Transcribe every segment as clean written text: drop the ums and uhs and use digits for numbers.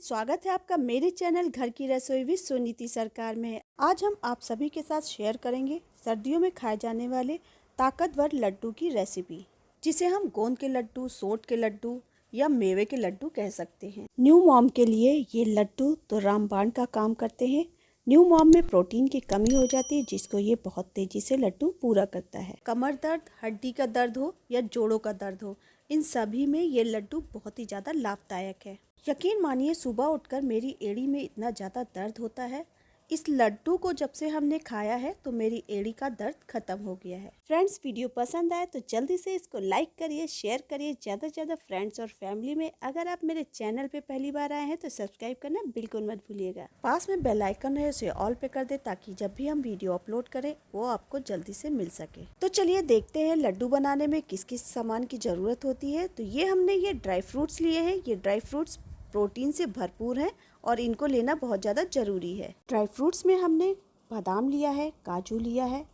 स्वागत है आपका मेरे चैनल घर की रसोई विद सुनीति सरकार में। आज हम आप सभी के साथ शेयर करेंगे सर्दियों में खाए जाने वाले ताकतवर लड्डू की रेसिपी, जिसे हम गोंद के लड्डू, सोंठ के लड्डू या मेवे के लड्डू कह सकते हैं। न्यू मॉम के लिए ये लड्डू तो रामबाण का काम करते हैं। न्यू मॉम में प्रोटीन की कमी हो जाती है, जिसको ये बहुत तेजी से लड्डू पूरा करता है। कमर दर्द, हड्डी का दर्द हो या जोड़ों का दर्द हो, इन सभी में ये लड्डू बहुत ही ज़्यादा लाभदायक है। यकीन मानिए, सुबह उठकर मेरी एड़ी में इतना ज़्यादा दर्द होता है। इस लड्डू को जब से हमने खाया है तो मेरी एड़ी का दर्द खत्म हो गया है। फ्रेंड्स, वीडियो पसंद आए तो जल्दी से इसको लाइक करिए, शेयर करिए ज़्यादा से ज़्यादा फ्रेंड्स और फैमिली में। अगर आप मेरे चैनल पे पहली बार आए हैं तो सब्सक्राइब करना बिल्कुल मत भूलिएगा। पास में बेल आइकन है, उसे ऑल पे कर दे ताकि जब भी हम वीडियो अपलोड करें वो आपको जल्दी से मिल सके। तो चलिए देखते हैं लड्डू बनाने में किस किस सामान की ज़रूरत होती है। तो ये हमने ये ड्राई फ्रूट्स लिए हैं। ये ड्राई फ्रूट्स प्रोटीन से भरपूर है और इनको लेना बहुत ज़्यादा ज़रूरी है। ड्राई फ्रूट्स में हमने बादाम लिया है, काजू लिया है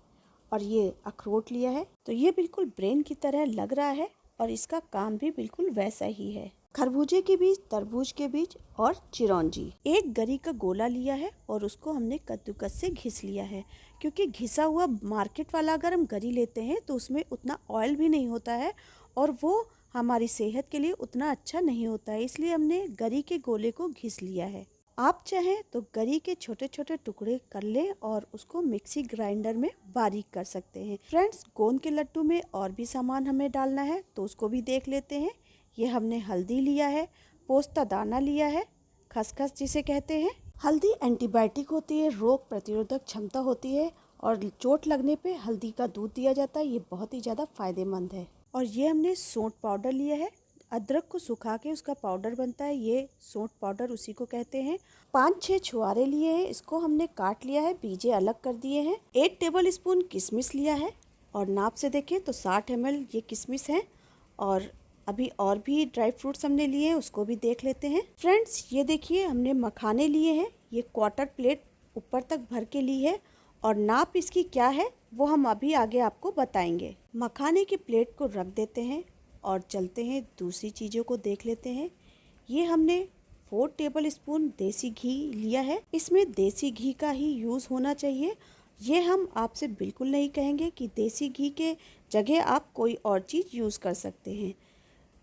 और ये अखरोट लिया है। तो ये बिल्कुल ब्रेन की तरह लग रहा है और इसका काम भी बिल्कुल वैसा ही है। खरबूजे के बीज, तरबूज के बीज और चिरौंजी। एक गरी का गोला लिया है और उसको हमने कद्दूकस से घिस लिया है, क्योंकि घिसा हुआ मार्केट वाला अगर हम गरी लेते हैं तो उसमें उतना ऑयल भी नहीं होता है और वो हमारी सेहत के लिए उतना अच्छा नहीं होता है। इसलिए हमने गरी के गोले को घिस लिया है। आप चाहें तो गरी के छोटे छोटे टुकड़े कर लें और उसको मिक्सी ग्राइंडर में बारीक कर सकते हैं। फ्रेंड्स, गोंद के लड्डू में और भी सामान हमें डालना है तो उसको भी देख लेते हैं। ये हमने हल्दी लिया है, पोस्ता दाना लिया है, खसखस जिसे कहते हैं। हल्दी एंटीबायोटिक होती है, रोग प्रतिरोधक क्षमता होती है और चोट लगने पे हल्दी का दूध दिया जाता है। ये बहुत ही ज़्यादा फायदेमंद है। और ये हमने सौंठ पाउडर लिया है। अदरक को सुखा के उसका पाउडर बनता है, ये सौंठ पाउडर उसी को कहते हैं। 5-6 छुआरे लिए हैं, इसको हमने काट लिया है, बीजे अलग कर दिए हैं। 1 टेबल स्पून किशमिश लिया है और नाप से देखें तो 60 ml ये किशमिश है। और अभी और भी ड्राई फ्रूट्स हमने लिए हैं, उसको भी देख लेते हैं। फ्रेंड्स, ये देखिए हमने मखाने लिए हैं। ये क्वार्टर प्लेट ऊपर तक भर के ली है और नाप इसकी क्या है वो हम अभी आगे आपको बताएंगे। मखाने की प्लेट को रख देते हैं और चलते हैं दूसरी चीज़ों को देख लेते हैं। ये हमने 4 टेबल स्पून देसी घी लिया है। इसमें देसी घी का ही यूज़ होना चाहिए। ये हम आपसे बिल्कुल नहीं कहेंगे कि देसी घी के जगह आप कोई और चीज़ यूज़ कर सकते हैं।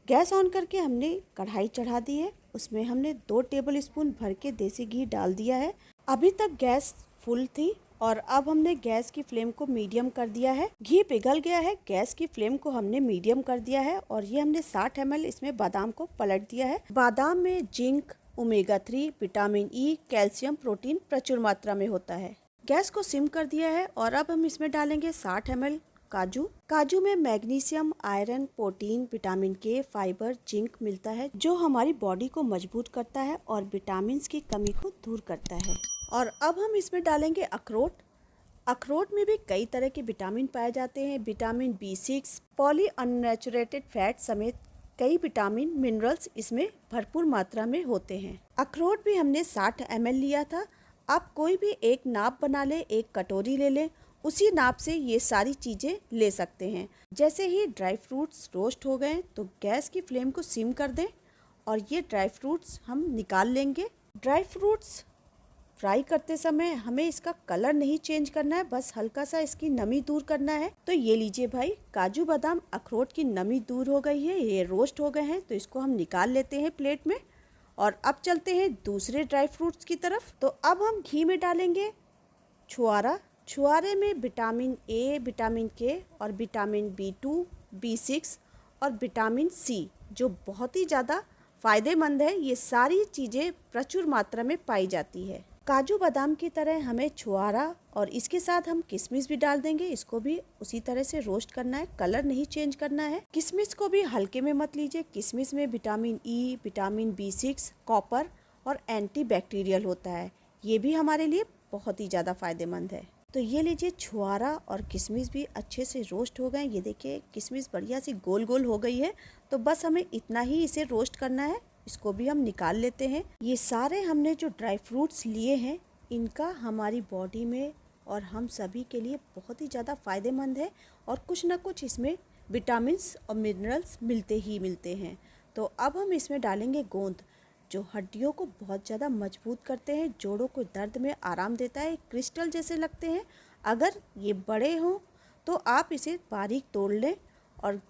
गैस ऑन करके हमने कढ़ाई चढ़ा दी है, उसमें हमने 2 टेबल स्पून भर के देसी घी डाल दिया है। अभी तक गैस फुल थी और अब हमने गैस की फ्लेम को मीडियम कर दिया है। घी पिघल गया है, गैस की फ्लेम को हमने मीडियम कर दिया है और ये हमने 60 ml इसमें बादाम को पलट दिया है। बादाम में zinc, omega 3, vitamin E, calcium, protein प्रचुर मात्रा में होता है। गैस को सिम कर दिया है और अब हम इसमें डालेंगे 60 ml काजू। काजू में मैग्नीशियम, आयरन, प्रोटीन, विटामिन के, फाइबर, जिंक मिलता है, जो हमारी बॉडी को मजबूत करता है और विटामिन की कमी को दूर करता है। और अब हम इसमें डालेंगे अखरोट। अखरोट में भी कई तरह के विटामिन पाए जाते हैं। विटामिन B6, पॉली अननेचुरेटेड फैट समेत कई विटामिन, मिनरल्स इसमें भरपूर मात्रा में होते हैं। अखरोट भी हमने 60 ml लिया था। आप कोई भी एक नाप बना ले, एक कटोरी ले लें, उसी नाप से ये सारी चीज़ें ले सकते हैं। जैसे ही ड्राई फ्रूट्स रोस्ट हो गए तो गैस की फ्लेम को सिम कर दें और ये ड्राई फ्रूट्स हम निकाल लेंगे। ड्राई फ्रूट्स फ्राई करते समय हमें इसका कलर नहीं चेंज करना है, बस हल्का सा इसकी नमी दूर करना है। तो ये लीजिए भाई, काजू, बादाम, अखरोट की नमी दूर हो गई है, ये रोस्ट हो गए हैं। तो इसको हम निकाल लेते हैं प्लेट में और अब चलते हैं दूसरे ड्राई फ्रूट्स की तरफ। तो अब हम घी में डालेंगे छुआरा। छुआरे में विटामिन ए, विटामिन के और विटामिन B2, B6 और विटामिन सी, जो बहुत ही ज़्यादा फायदेमंद है। ये सारी चीज़ें प्रचुर मात्रा में पाई जाती है। काजू बादाम की तरह हमें छुआरा और इसके साथ हम किशमिश भी डाल देंगे। इसको भी उसी तरह से रोस्ट करना है, कलर नहीं चेंज करना है। किशमिश को भी हल्के में मत लीजिए। किशमिश में vitamin E, vitamin B6, copper और एंटीबैक्टीरियल होता है। ये भी हमारे लिए बहुत ही ज़्यादा फायदेमंद है। तो ये लीजिए, छुआरा और किशमिश भी अच्छे से रोस्ट हो गए। ये देखिए किशमिश बढ़िया सी गोल गोल हो गई है। तो बस हमें इतना ही इसे रोस्ट करना है। इसको भी हम निकाल लेते हैं। ये सारे हमने जो ड्राई फ्रूट्स लिए हैं, इनका हमारी बॉडी में और हम सभी के लिए बहुत ही ज़्यादा फायदेमंद है और कुछ ना कुछ इसमें विटामिन्स और मिनरल्स मिलते ही मिलते हैं। तो अब हम इसमें डालेंगे गोंद। जो हड्डियों को बहुत ज़्यादा मजबूत करते हैं, जोड़ों को दर्द में आराम देता है, क्रिस्टल जैसे लगते हैं। अगर ये बड़े हों तो आप इसे बारीक तोड़ लें और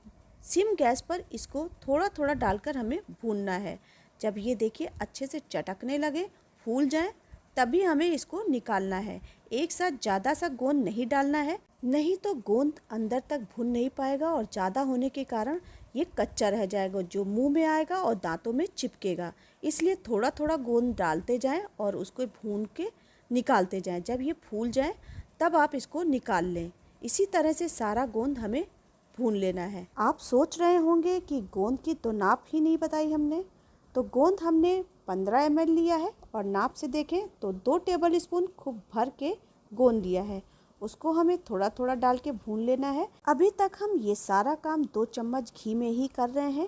सिम गैस पर इसको थोड़ा थोड़ा डालकर हमें भूनना है। जब ये देखिए अच्छे से चटकने लगे, फूल जाएं, तभी हमें इसको निकालना है। एक साथ ज़्यादा सा गोंद नहीं डालना है, नहीं तो गोंद अंदर तक भुन नहीं पाएगा और ज़्यादा होने के कारण ये कच्चा रह जाएगा, जो मुंह में आएगा और दांतों में चिपकेगा। इसलिए थोड़ा थोड़ा गोंद डालते जाएं और उसको भून के निकालते जाएं। जब ये फूल जाए तब आप इसको निकाल लें। इसी तरह से सारा गोंद हमें भून लेना है। आप सोच रहे होंगे कि गोंद की तो नाप ही नहीं बताई हमने। तो गोंद हमने 15 ml लिया है और नाप से देखें तो 2 टेबल स्पून खूब भर के गोंद लिया है। उसको हमें थोड़ा थोड़ा डाल के भून लेना है। अभी तक हम ये सारा काम 2 चम्मच घी में ही कर रहे हैं।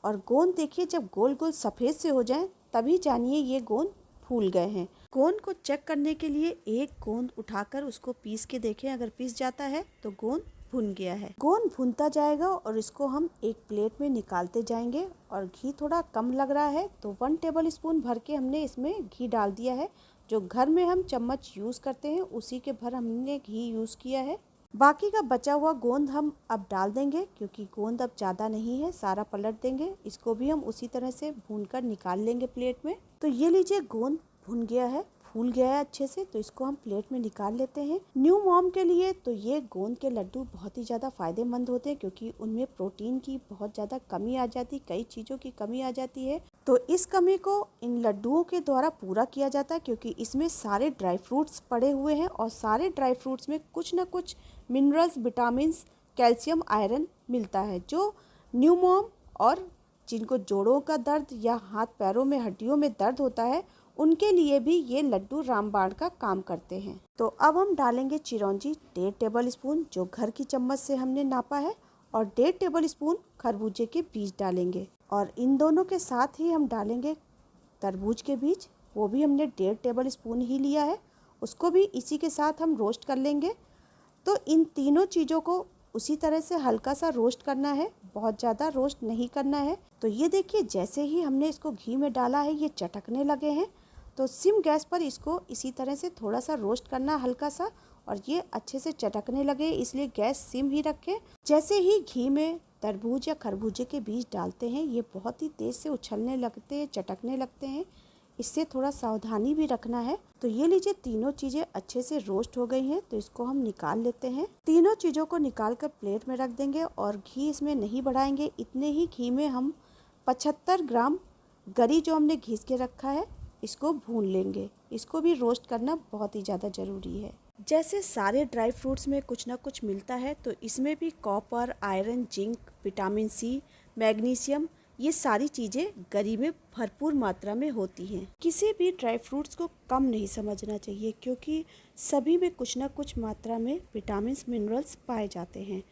और गोंद देखिए जब गोल गोल सफ़ेद से हो जाए तभी जानिए ये गोंद फूल गए हैं। गोंद को चेक करने के लिए एक गोंद उठाकर उसको पीस के देखें, अगर पीस जाता है तो गोंद भुन गया है। गोंद भुनता जाएगा और इसको हम एक प्लेट में निकालते जाएंगे। और घी थोड़ा कम लग रहा है तो 1 टेबल स्पून भर के हमने इसमें घी डाल दिया है। जो घर में हम चम्मच यूज़ करते हैं उसी के भर हमने घी यूज़ किया है। बाकी का बचा हुआ गोंद हम अब डाल देंगे, क्योंकि गोंद अब ज़्यादा नहीं है, सारा पलट देंगे। इसको भी हम उसी तरह से भूनकर निकाल लेंगे प्लेट में। तो ये लीजिए गोंद भुन गया है, फूल गया है अच्छे से, तो इसको हम प्लेट में निकाल लेते हैं। न्यू मॉम के लिए तो ये गोंद के लड्डू बहुत ही ज़्यादा फायदेमंद होते हैं, क्योंकि उनमें प्रोटीन की बहुत ज़्यादा कमी आ जाती, कई चीज़ों की कमी आ जाती है। तो इस कमी को इन लड्डुओं के द्वारा पूरा किया जाता है, क्योंकि इसमें सारे ड्राई फ्रूट्स पड़े हुए हैं और सारे ड्राई फ्रूट्स में कुछ ना कुछ मिनरल्स, विटामिन्स, कैल्शियम, आयरन मिलता है, जो न्यू मॉम और जिनको जोड़ों का दर्द या हाथ पैरों में हड्डियों में दर्द होता है उनके लिए भी ये लड्डू रामबाण का काम करते हैं। तो अब हम डालेंगे चिरौंजी 1.5 टेबल स्पून, जो घर की चम्मच से हमने नापा है, और 1.5 टेबल स्पून खरबूजे के बीज डालेंगे। और इन दोनों के साथ ही हम डालेंगे तरबूज के बीज, वो भी हमने 1.5 टेबल स्पून ही लिया है, उसको भी इसी के साथ हम रोस्ट कर लेंगे। तो इन तीनों चीज़ों को उसी तरह से हल्का सा रोस्ट करना है, बहुत ज़्यादा रोस्ट नहीं करना है। तो ये देखिए जैसे ही हमने इसको घी में डाला है ये चटकने लगे हैं। तो सिम गैस पर इसको इसी तरह से थोड़ा सा रोस्ट करना हल्का सा, और ये अच्छे से चटकने लगे, इसलिए गैस सिम ही रखें। जैसे ही घी में तरबूज या खरबूजे के बीज डालते हैं ये बहुत ही तेज़ से उछलने लगते हैं, चटकने लगते हैं, इससे थोड़ा सावधानी भी रखना है। तो ये लीजिए तीनों चीज़ें अच्छे से रोस्ट हो गई हैं, तो इसको हम निकाल लेते हैं। तीनों चीज़ों को निकाल कर प्लेट में रख देंगे और घी इसमें नहीं बढ़ाएंगे। इतने ही घी में हम 75 ग्राम गरी जो हमने घिस के रखा है इसको भून लेंगे। इसको भी रोस्ट करना बहुत ही ज़्यादा ज़रूरी है। जैसे सारे ड्राई फ्रूट्स में कुछ ना कुछ मिलता है, तो इसमें भी copper, iron, zinc, vitamin C, magnesium, ये सारी चीज़ें गरी में भरपूर मात्रा में होती हैं। किसी भी ड्राई फ्रूट्स को कम नहीं समझना चाहिए, क्योंकि सभी में कुछ ना कुछ मात्रा में विटामिन्स, मिनरल्स पाए जाते हैं।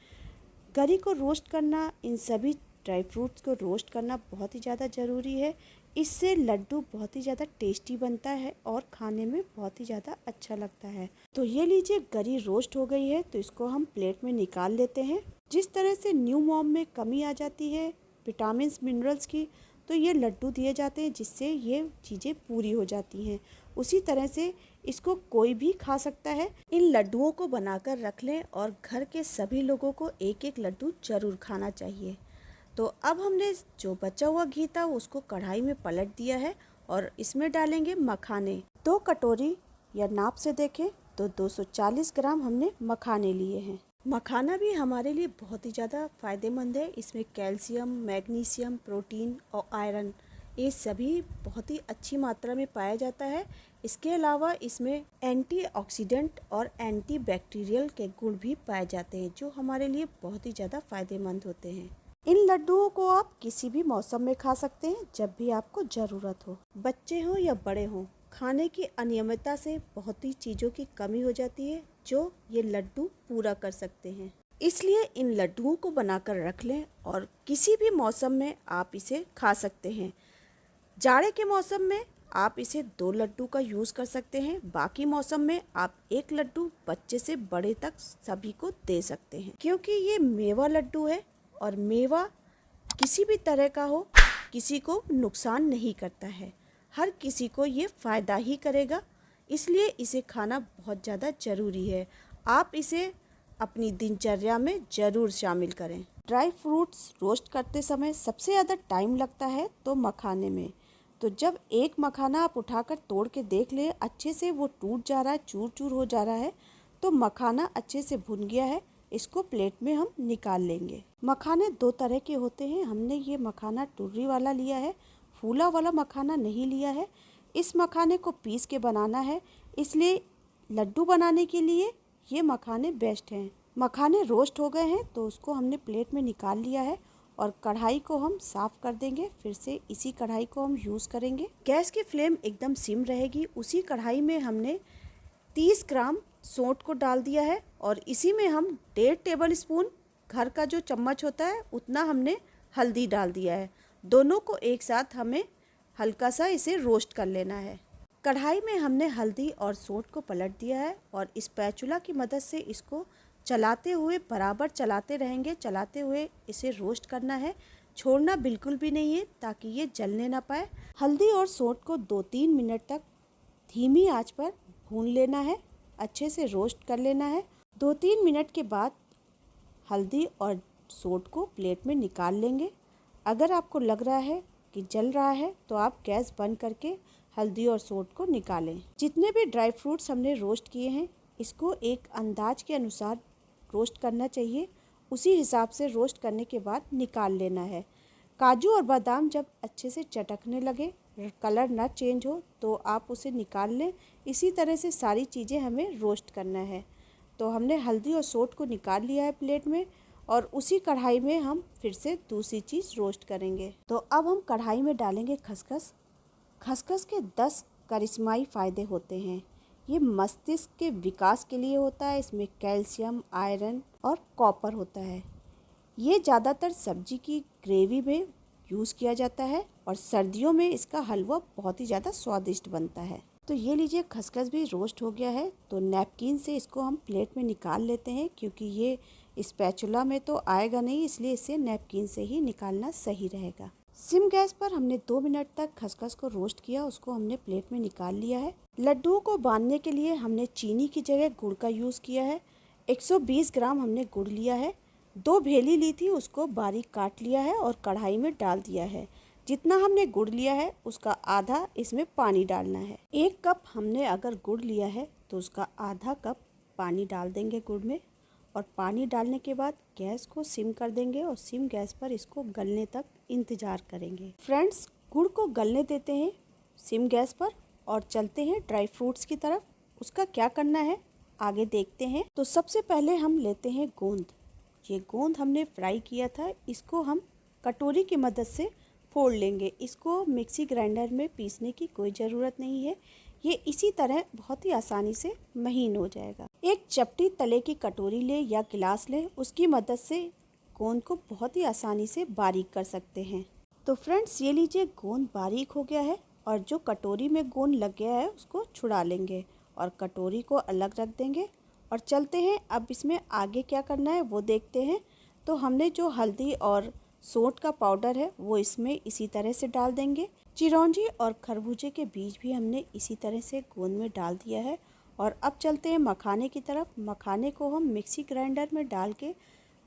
गरी को रोस्ट करना, इन सभी ड्राई फ्रूट्स को रोस्ट करना बहुत ही ज़्यादा ज़रूरी है। इससे लड्डू बहुत ही ज़्यादा टेस्टी बनता है और खाने में बहुत ही ज़्यादा अच्छा लगता है। तो ये लीजिए गरी रोस्ट हो गई है, तो इसको हम प्लेट में निकाल लेते हैं। जिस तरह से न्यू मॉम में कमी आ जाती है विटामिन्स, मिनरल्स की, तो ये लड्डू दिए जाते हैं जिससे ये चीज़ें पूरी हो जाती हैं। उसी तरह से इसको कोई भी खा सकता है। इन लड्डुओं को बनाकर रख लें और घर के सभी लोगों को एक एक लड्डू ज़रूर खाना चाहिए। तो अब हमने जो बचा हुआ घी था उसको कढ़ाई में पलट दिया है और इसमें डालेंगे मखाने। 2 कटोरी या नाप से देखें तो 240 ग्राम हमने मखाने लिए हैं। मखाना भी हमारे लिए बहुत ही ज़्यादा फ़ायदेमंद है। इसमें कैल्शियम, मैग्नीशियम, प्रोटीन और आयरन, ये सभी बहुत ही अच्छी मात्रा में पाया जाता है। इसके अलावा इसमें एंटीऑक्सीडेंट और एंटीबैक्टीरियल के गुण भी पाए जाते हैं, जो हमारे लिए बहुत ही ज़्यादा फ़ायदेमंद होते हैं। इन लड्डुओं को आप किसी भी मौसम में खा सकते हैं, जब भी आपको ज़रूरत हो। बच्चे हो या बड़े हों, खाने की अनियमितता से बहुत ही चीज़ों की कमी हो जाती है, जो ये लड्डू पूरा कर सकते हैं। इसलिए इन लड्डुओं को बनाकर रख लें और किसी भी मौसम में आप इसे खा सकते हैं। जाड़े के मौसम में आप इसे 2 लड्डू का यूज़ कर सकते हैं। बाकी मौसम में आप 1 लड्डू बच्चे से बड़े तक सभी को दे सकते हैं, क्योंकि ये मेवा लड्डू है और मेवा किसी भी तरह का हो, किसी को नुकसान नहीं करता है, हर किसी को ये फ़ायदा ही करेगा, इसलिए इसे खाना बहुत ज़्यादा ज़रूरी है। आप इसे अपनी दिनचर्या में ज़रूर शामिल करें। ड्राई फ्रूट्स रोस्ट करते समय सबसे ज़्यादा टाइम लगता है तो मखाने में। तो जब एक मखाना आप उठाकर तोड़ के देख ले, अच्छे से वो टूट जा रहा है, चूर चूर हो जा रहा है, तो मखाना अच्छे से भुन गया है। इसको प्लेट में हम निकाल लेंगे। मखाने दो तरह के होते हैं। हमने ये मखाना टुर्री वाला लिया है, फूला वाला मखाना नहीं लिया है। इस मखाने को पीस के बनाना है, इसलिए लड्डू बनाने के लिए ये मखाने बेस्ट हैं। मखाने रोस्ट हो गए हैं तो उसको हमने प्लेट में निकाल लिया है और कढ़ाई को हम साफ़ कर देंगे। फिर से इसी कढ़ाई को हम यूज़ करेंगे। गैस की फ्लेम एकदम सिम रहेगी। उसी कढ़ाई में हमने 30 ग्राम सौंठ को डाल दिया है और इसी में हम 1.5 टेबल स्पून, घर का जो चम्मच होता है उतना, हमने हल्दी डाल दिया है। दोनों को एक साथ हमें हल्का सा इसे रोस्ट कर लेना है। कढ़ाई में हमने हल्दी और सौंठ को पलट दिया है और स्पैचुला की मदद से इसको चलाते हुए, बराबर चलाते रहेंगे। चलाते हुए इसे रोस्ट करना है, छोड़ना बिल्कुल भी नहीं है ताकि ये जलने ना पाए। हल्दी और सौंठ को 2-3 मिनट तक धीमी आंच पर भून लेना है, अच्छे से रोस्ट कर लेना है। 2-3 मिनट के बाद हल्दी और सौंठ को प्लेट में निकाल लेंगे। अगर आपको लग रहा है कि जल रहा है तो आप गैस बंद करके हल्दी और सौंठ को निकालें। जितने भी ड्राई फ्रूट्स हमने रोस्ट किए हैं, इसको एक अंदाज के अनुसार रोस्ट करना चाहिए। उसी हिसाब से रोस्ट करने के बाद निकाल लेना है। काजू और बादाम जब अच्छे से चटकने लगे, कलर ना चेंज हो, तो आप उसे निकाल लें। इसी तरह से सारी चीज़ें हमें रोस्ट करना है। तो हमने हल्दी और सौंठ को निकाल लिया है प्लेट में और उसी कढ़ाई में हम फिर से दूसरी चीज़ रोस्ट करेंगे। तो अब हम कढ़ाई में डालेंगे खसखस। खसखस के 10 करिश्माई फ़ायदे होते हैं। ये मस्तिष्क के विकास के लिए होता है। इसमें कैल्शियम, आयरन और कॉपर होता है। ये ज़्यादातर सब्जी की ग्रेवी में यूज़ किया जाता है और सर्दियों में इसका हलवा बहुत ही ज़्यादा स्वादिष्ट बनता है। तो ये लीजिए, खसखस भी रोस्ट हो गया है। तो नैपकिन से इसको हम प्लेट में निकाल लेते हैं, क्योंकि ये स्पैचुला में तो आएगा नहीं, इसलिए इसे नैपकिन से ही निकालना सही रहेगा। सिम गैस पर हमने 2 मिनट तक खसखस को रोस्ट किया, उसको हमने प्लेट में निकाल लिया है। लड्डुओं को बांधने के लिए हमने चीनी की जगह गुड़ का यूज़ किया है। 120 ग्राम हमने गुड़ लिया है। 2 भेली ली थी, उसको बारीक काट लिया है और कढ़ाई में डाल दिया है। जितना हमने गुड़ लिया है उसका आधा इसमें पानी डालना है। 1 कप हमने अगर गुड़ लिया है तो उसका आधा कप पानी डाल देंगे गुड़ में, और पानी डालने के बाद गैस को सिम कर देंगे और सिम गैस पर इसको गलने तक इंतज़ार करेंगे। फ्रेंड्स, गुड़ को गलने देते हैं सिम गैस पर और चलते हैं ड्राई फ्रूट्स की तरफ। उसका क्या करना है आगे देखते हैं। तो सबसे पहले हम लेते हैं गोंद। ये गोंद हमने फ्राई किया था, इसको हम कटोरी की मदद से फोड़ लेंगे। इसको मिक्सी ग्राइंडर में पीसने की कोई ज़रूरत नहीं है, ये इसी तरह बहुत ही आसानी से महीन हो जाएगा। एक चपटी तले की कटोरी ले या गिलास ले, उसकी मदद से गोंद को बहुत ही आसानी से बारीक कर सकते हैं। तो फ्रेंड्स, ये लीजिए, गोंद बारीक हो गया है और जो कटोरी में गोंद लग गया है उसको छुड़ा लेंगे और कटोरी को अलग रख देंगे और चलते हैं। अब इसमें आगे क्या करना है वो देखते हैं। तो हमने जो हल्दी और सौंठ का पाउडर है वो इसमें इसी तरह से डाल देंगे। चिरौंजी और खरबूजे के बीज भी हमने इसी तरह से गोंद में डाल दिया है। और अब चलते हैं मखाने की तरफ। मखाने को हम मिक्सी ग्राइंडर में डाल के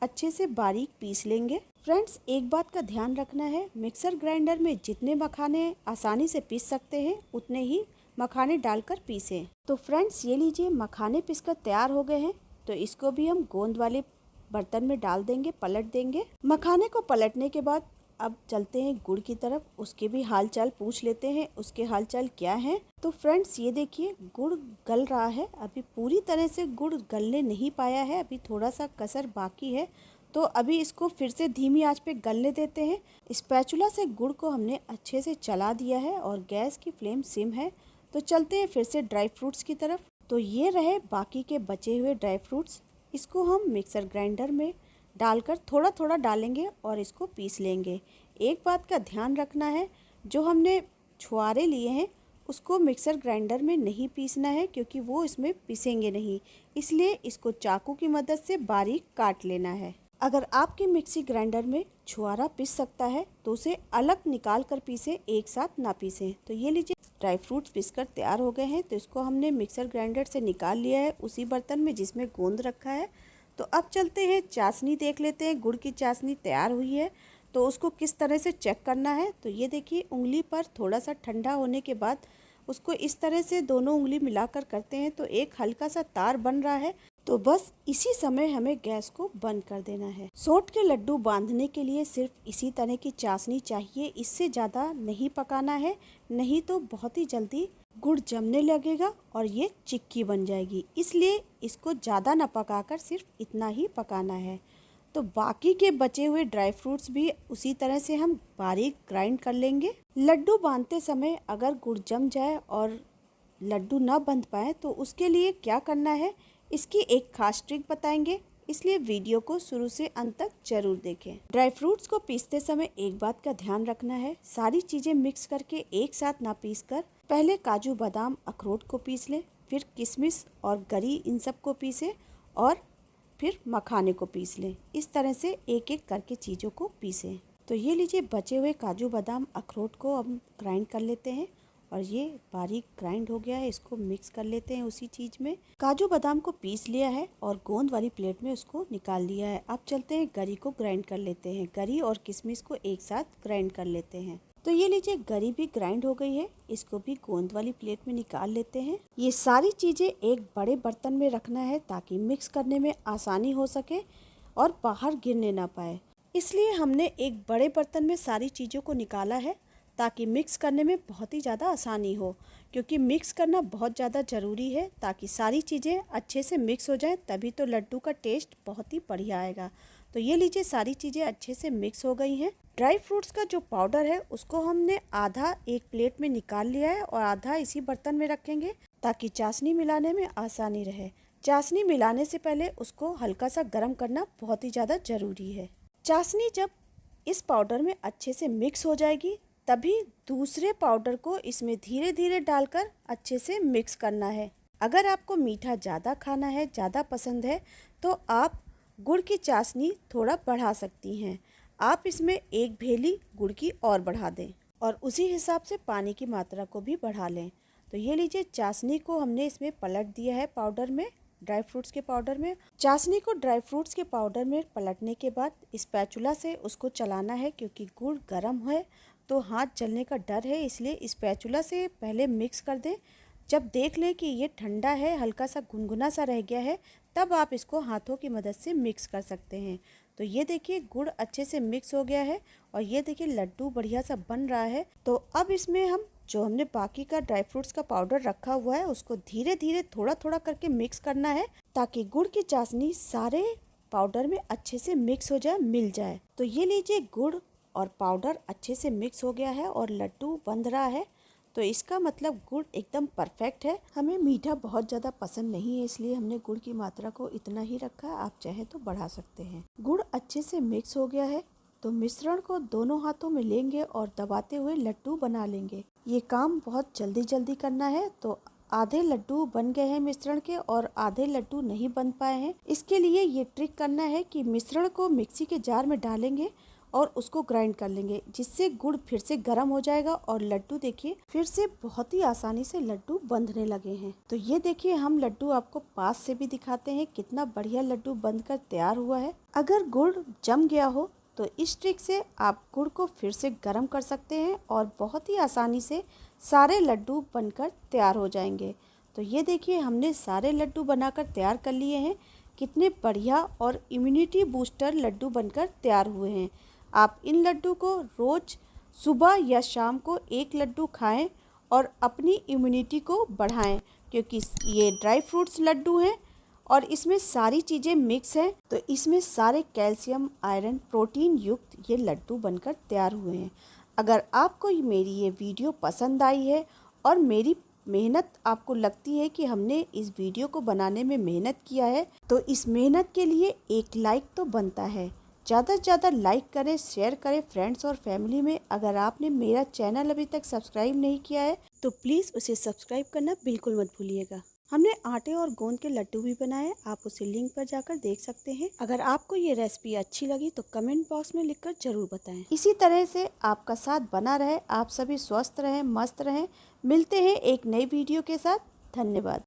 अच्छे से बारीक पीस लेंगे। फ्रेंड्स, एक बात का ध्यान रखना है, मिक्सर ग्राइंडर में जितने मखाने आसानी से पीस सकते हैं उतने ही मखाने डालकर पीसें। तो फ्रेंड्स, ये लीजिए, मखाने पीसकर तैयार हो गए हैं। तो इसको भी हम गोंद वाले बर्तन में डाल देंगे, पलट देंगे। मखाने को पलटने के बाद अब चलते हैं गुड़ की तरफ। उसके भी हालचाल पूछ लेते हैं, उसके हालचाल क्या है। तो फ्रेंड्स, ये देखिए, गुड़ गल रहा है। अभी पूरी तरह से गुड़ गलने नहीं पाया है, अभी थोड़ा सा कसर बाकी है। तो अभी इसको फिर से धीमी आंच पे गलने देते हैं। स्पैचुला से गुड़ को हमने अच्छे से चला दिया है और गैस की फ्लेम सिम है। तो चलते हैं फिर से ड्राई फ्रूट्स की तरफ। तो ये रहे बाकी के बचे हुए ड्राई फ्रूट्स। इसको हम मिक्सर ग्राइंडर में डालकर थोड़ा थोड़ा डालेंगे और इसको पीस लेंगे। एक बात का ध्यान रखना है, जो हमने छुआरे लिए हैं उसको मिक्सर ग्राइंडर में नहीं पीसना है, क्योंकि वो इसमें पीसेंगे नहीं, इसलिए इसको चाकू की मदद से बारीक काट लेना है। अगर आपके मिक्सी ग्राइंडर में छुआरा पीस सकता है तो उसे अलग निकाल कर पीसे, एक साथ ना पीसें। तो ये लीजिए ड्राई फ्रूट्स पीसकर तैयार हो गए हैं। तो इसको हमने मिक्सर ग्राइंडर से निकाल लिया है उसी बर्तन में जिसमें गोंद रखा है। तो अब चलते हैं चाशनी देख लेते हैं। गुड़ की चाशनी तैयार हुई है तो उसको किस तरह से चेक करना है। तो ये देखिए उंगली पर थोड़ा सा ठंडा होने के बाद उसको इस तरह से दोनों उंगली मिलाकर करते हैं तो एक हल्का सा तार बन रहा है। तो बस इसी समय हमें गैस को बंद कर देना है। सोंठ के लड्डू बांधने के लिए सिर्फ इसी तरह की चाशनी चाहिए, इससे ज़्यादा नहीं पकाना है, नहीं तो बहुत ही जल्दी गुड़ जमने लगेगा और ये चिक्की बन जाएगी। इसलिए इसको ज़्यादा न पकाकर सिर्फ इतना ही पकाना है। तो बाकी के बचे हुए ड्राई फ्रूट्स भी उसी तरह से हम बारीक ग्राइंड कर लेंगे। लड्डू बांधते समय अगर गुड़ जम जाए और लड्डू ना बंध पाए तो उसके लिए क्या करना है, इसकी एक खास ट्रिक बताएंगे, इसलिए वीडियो को शुरू से अंत तक जरूर देखें। ड्राई फ्रूट्स को पीसते समय एक बात का ध्यान रखना है, सारी चीज़ें मिक्स करके एक साथ ना पीसकर पहले काजू बादाम अखरोट को पीस लें, फिर किशमिश और गरी इन सब को पीसें और फिर मखाने को पीस लें। इस तरह से एक एक करके चीज़ों को पीसें। तो ये लीजिए बचे हुए काजू बादाम अखरोट को हम ग्राइंड कर लेते हैं और ये बारीक ग्राइंड हो गया है। इसको मिक्स कर लेते हैं उसी चीज़ में। काजू बादाम को पीस लिया है और गोंद वाली प्लेट में उसको निकाल लिया है। अब चलते हैं गरी को ग्राइंड कर लेते हैं। गरी और किशमिश को एक साथ ग्राइंड कर लेते हैं। तो ये लीजिए गरी भी ग्राइंड हो गई है, इसको भी गोंद वाली प्लेट में निकाल लेते हैं। ये सारी चीज़ें एक बड़े बर्तन में रखना है ताकि मिक्स करने में आसानी हो सके और बाहर गिरने ना पाए। इसलिए हमने एक बड़े बर्तन में सारी चीज़ों को निकाला है ताकि मिक्स करने में बहुत ही ज़्यादा आसानी हो, क्योंकि मिक्स करना बहुत ज़्यादा ज़रूरी है ताकि सारी चीज़ें अच्छे से मिक्स हो जाए, तभी तो लड्डू का टेस्ट बहुत ही बढ़िया आएगा। तो ये लीजिए सारी चीज़ें अच्छे से मिक्स हो गई हैं। ड्राई फ्रूट्स का जो पाउडर है उसको हमने आधा एक प्लेट में निकाल लिया है और आधा इसी बर्तन में रखेंगे ताकि चाशनी मिलाने में आसानी रहे। चाशनी मिलाने से पहले उसको हल्का सा गर्म करना बहुत ही ज़्यादा ज़रूरी है। चाशनी जब इस पाउडर में अच्छे से मिक्स हो जाएगी तभी दूसरे पाउडर को इसमें धीरे धीरे डालकर अच्छे से मिक्स करना है। अगर आपको मीठा ज़्यादा खाना है, ज़्यादा पसंद है, तो आप गुड़ की चाशनी थोड़ा बढ़ा सकती हैं। आप इसमें एक भेली गुड़ की और बढ़ा दें और उसी हिसाब से पानी की मात्रा को भी बढ़ा लें। तो ये लीजिए चाशनी को हमने इसमें पलट दिया है पाउडर में, ड्राई फ्रूट्स के पाउडर में। चाशनी को ड्राई फ्रूट्स के पाउडर में पलटने के बाद स्पैचुला से उसको चलाना है, क्योंकि गुड़ गर्म है तो हाथ जलने का डर है, इसलिए स्पैचुला से पहले मिक्स कर दें। जब देख लें कि ये ठंडा है, हल्का सा गुनगुना सा रह गया है, तब आप इसको हाथों की मदद से मिक्स कर सकते हैं। तो ये देखिए गुड़ अच्छे से मिक्स हो गया है और ये देखिए लड्डू बढ़िया सा बन रहा है। तो अब इसमें हम जो हमने बाकी का ड्राई फ्रूट्स का पाउडर रखा हुआ है उसको धीरे धीरे थोड़ा थोड़ा करके मिक्स करना है ताकि गुड़ की चाशनी सारे पाउडर में अच्छे से मिक्स हो जाए, मिल जाए। तो ये लीजिए गुड़ और पाउडर अच्छे से मिक्स हो गया है और लड्डू बंध रहा है। तो इसका मतलब गुड़ एकदम परफेक्ट है। हमें मीठा बहुत ज़्यादा पसंद नहीं है, इसलिए हमने गुड़ की मात्रा को इतना ही रखा है, आप चाहे तो बढ़ा सकते हैं। गुड़ अच्छे से मिक्स हो गया है तो मिश्रण को दोनों हाथों में लेंगे और दबाते हुए लड्डू बना लेंगे। ये काम बहुत जल्दी जल्दी करना है। तो आधे लड्डू बन गए हैं मिश्रण के और आधे लड्डू नहीं बन पाए हैं। इसके लिए ये ट्रिक करना है कि मिश्रण को मिक्सी के जार में डालेंगे और उसको ग्राइंड कर लेंगे, जिससे गुड़ फिर से गर्म हो जाएगा और लड्डू देखिए फिर से बहुत ही आसानी से लड्डू बंधने लगे हैं। तो ये देखिए हम लड्डू आपको पास से भी दिखाते हैं, कितना बढ़िया लड्डू बनकर तैयार हुआ है। अगर गुड़ जम गया हो तो इस ट्रिक से आप गुड़ को फिर से गर्म कर सकते हैं और बहुत ही आसानी से सारे लड्डू बनकर तैयार हो जाएंगे। तो ये देखिए हमने सारे लड्डू बनाकर तैयार कर लिए हैं। कितने बढ़िया और इम्यूनिटी बूस्टर लड्डू बनकर तैयार हुए हैं। आप इन लड्डू को रोज़ सुबह या शाम को एक लड्डू खाएं और अपनी इम्यूनिटी को बढ़ाएं, क्योंकि ये ड्राई फ्रूट्स लड्डू हैं और इसमें सारी चीज़ें मिक्स हैं। तो इसमें सारे कैल्शियम, आयरन, प्रोटीन युक्त ये लड्डू बनकर तैयार हुए हैं। अगर आपको मेरी ये वीडियो पसंद आई है और मेरी मेहनत आपको लगती है कि हमने इस वीडियो को बनाने में मेहनत किया है, तो इस मेहनत के लिए एक लाइक तो बनता है। ज़्यादा से ज़्यादा लाइक करें, शेयर करें फ्रेंड्स और फैमिली में। अगर आपने मेरा चैनल अभी तक सब्सक्राइब नहीं किया है तो प्लीज़ उसे सब्सक्राइब करना बिल्कुल मत भूलिएगा। हमने आटे और गोंद के लड्डू भी बनाए, आप उसे लिंक पर जाकर देख सकते हैं। अगर आपको ये रेसिपी अच्छी लगी तो कमेंट बॉक्स में लिखकर जरूर बताएं। इसी तरह से आपका साथ बना रहे, आप सभी स्वस्थ रहें, मस्त रहें। मिलते हैं एक नई वीडियो के साथ। धन्यवाद।